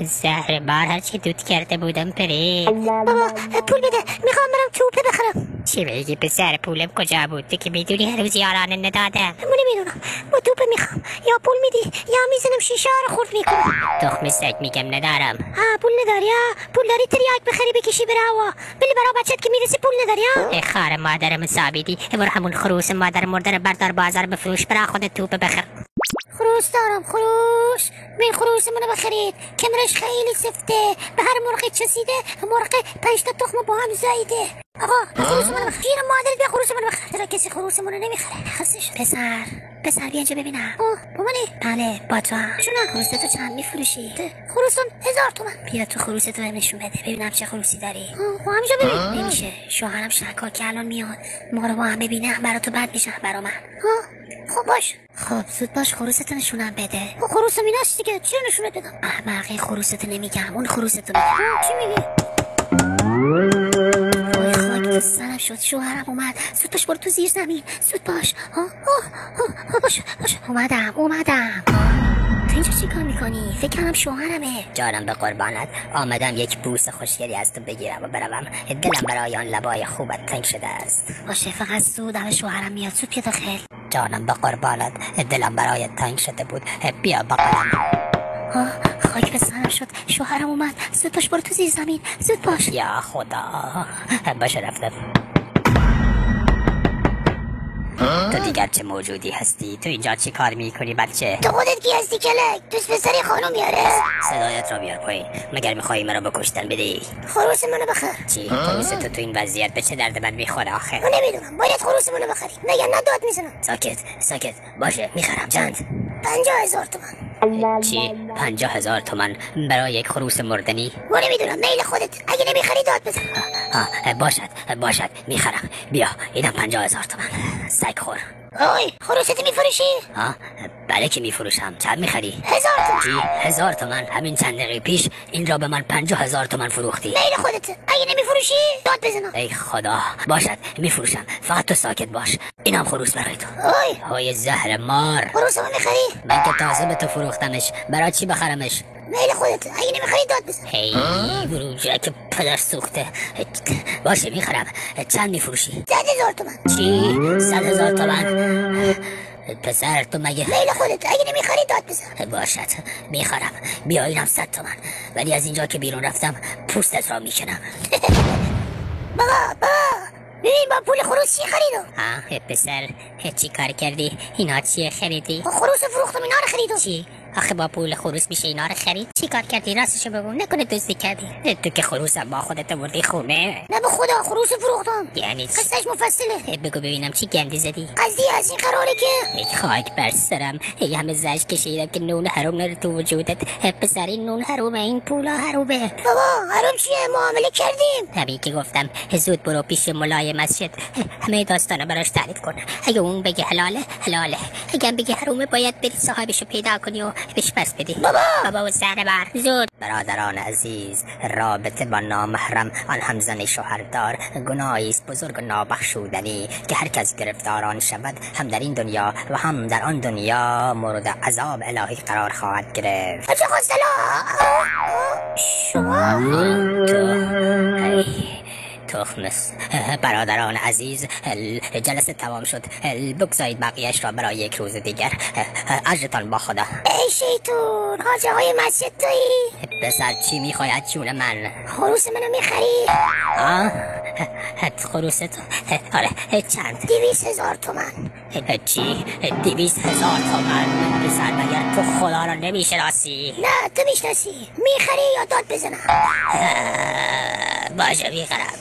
زهر بار هرچی دود کرده بودم پرید. بابا پول بده، میخوام برم توپه بخرم. چی میگی پسر؟ پولم کجا بود؟ تو که میدونی هر روز یارانه نداده. من نمیدونم، با توپه میخوام، یا پول میدی یا میزنم شیشه رو خورد میکنم. تخم سگ میگم ندارم. پول نداری؟ پول داری تریاک بخری بکشی بره هوا، بلی برا بچت که میرسی پول نداری؟ ای خار مادرم ثابتی، برو همون خروس مادر مرده رو بردار بازار بفروش، برا خودت توپه بخر. خروس دارم، خروس. من خروس منو بخرید، کمرش خیلی سفته، به هر مرغی چسیده، مرغ 5 تا تخم با هم زایده. آقا خروس منو بخر، جیر مادر بیا خروس منو بخر. چرا کسی خروس منو نمیخره؟ خستش. پسر بیا اینجا ببینم. با منی؟ بله با تو هم. شونا خروس تو چند میفروشی؟ خروسون 1000 تومن. بیا تو خروس تو نشون بده ببینم چه خروسی داری. همینجا ببین. نمیشه، شوهرم شکار که الان میاد، ما رو با هم ببینه برا تو بد میشه برا من. خب باش. خب زود باش خروستو نشونم بده. خروس میناش دیگه، چی نشونت بدم؟ احمق، این خروستو نمیگم، اون خروستو میگم. چی میگی؟ وای خاک تو سرم شد، شوهرم اومد. زود باش برو تو زیر زمین، زود باش. باش اومدم. تو اینجا چی کار میکنی؟ فکر کنم شوهرمه. جانم به قربانت، آمدم یک بوس خوشگلی از تو بگیرم و بروم. دلم برای آن لبای خوبت تنگ شده است. باشه فقط زود شوهرم میاد، زود بیا داخل. جانم به قربانت، دلم برای تنگ شده بود، بیا بقلم. خاک به سرم شد، شوهرم اومد. زود باش برو تو زیر زمین، زود باش. یا خدا، باشه رفتم. تو دیگر چه موجودی هستی؟ تو اینجا چی کار میکنی بچه؟ تو خودت کی هستی کلک؟ دوست پسری خانم میاره. صدایت رو بیار پایین، مگر میخوایی مرا بکشتن بدی؟ خروس منو بخر. چی؟ خروس تو این وضعیت به چه درد من میخوره آخه؟ من نمیدونم، باید خروس منو بخری، مگر نه داد میزنم. ساکت باشه، میخرم. چند؟ 50,000 تومن. چی؟ 50,000 تومن برای یک خروس مردنی؟ من نمیدونم، میل خودت، اگه نمیخری داد بزن. باشد میخرم. بیا اینم 50,000 تومن. سگ خور. آی خروست میفروشی؟ بله که میفروشم. چند میخری؟ 1000 تومن. چی؟ 1000 تومن؟ همین چند دقیقه پیش این را به من 50,000 تومن فروختی. میل خودت، اگه نمیفروشی داد بزنم. ای خدا، باشد میفروشم، فقط تو ساکت باش. اینم خروس برای تو. های زهر مار. خروسمو میخری؟ من که تازه به تو فروختمش، برای چی بخرمش؟ میل خودت، اگه نمیخری داد بزن. هی بروجک پدر سوخته. باشه میخرم. چند میفروشی؟ 100,000 تومن. چی؟ 100,000 تومن؟ پسر تو مگه؟ میل خودت، اگه نمیخری داد بزن. باشد میخرم. بیا اینم 100 تومن. ولی از اینجا که بیرون رفتم پوستت را میکنم. بابا ببین با پول خروس چی خریدم؟ پسر چی کار کردی؟ اینا چیه خریدی؟ خروس فروختم، اینا رو خریدم. چی؟ آخه با پول خروس میشه اینا رو خرید؟ چی کار کردی؟ راستشو بگو، نکنه دزدی کردی؟ تو که خروسم با خودت بردی خونه؟ نه به خدا خروس فروختم. یعنی چی؟ قصهش مفصله. بگو ببینم چی گندی زدی؟ قضیه از این قراره که ای خاک بر سرم، ای همه زج کشیدم که نون حروم نره تو وجودت. پسر این نون حرومه، این پولا حرومه. بابا حروم چیه؟ معامله کردیم. همین که گفتم زود برو پیش ملای مسجد، همه داستانا براش تعریف کن. اگه اون بگه حلاله، اگه بگه حرومه، باید بری صاحبشو پیدا کنی و بهش پس بدی. بابا و زهر بر. زود. برادران عزیز، رابطه با نامحرم، آن هم زن شوهردار، گناهی است بزرگ و نابخشودنی که هر کس گرفتار شود، هم در این دنیا و هم در آن دنیا مورد عذاب الهی قرار خواهد گرفت. چه شما تخمس. برادران عزیز، جلسه تمام شد، بگذارید بقیهش را برای یک روز دیگر. اجرتان با خدا. ای شیطون، حاجه های مسجد تویی؟ پسر چی میخوای از جون من؟ خروس منو میخری؟ خروس تو؟ آره. چند؟ 200,000 تومن. چی؟ 200,000 تومن؟ پسر مگر تو خدا را نمیشناسی؟ نه تو میشناسی. میخری یا داد بزنم؟ باشه میخرم.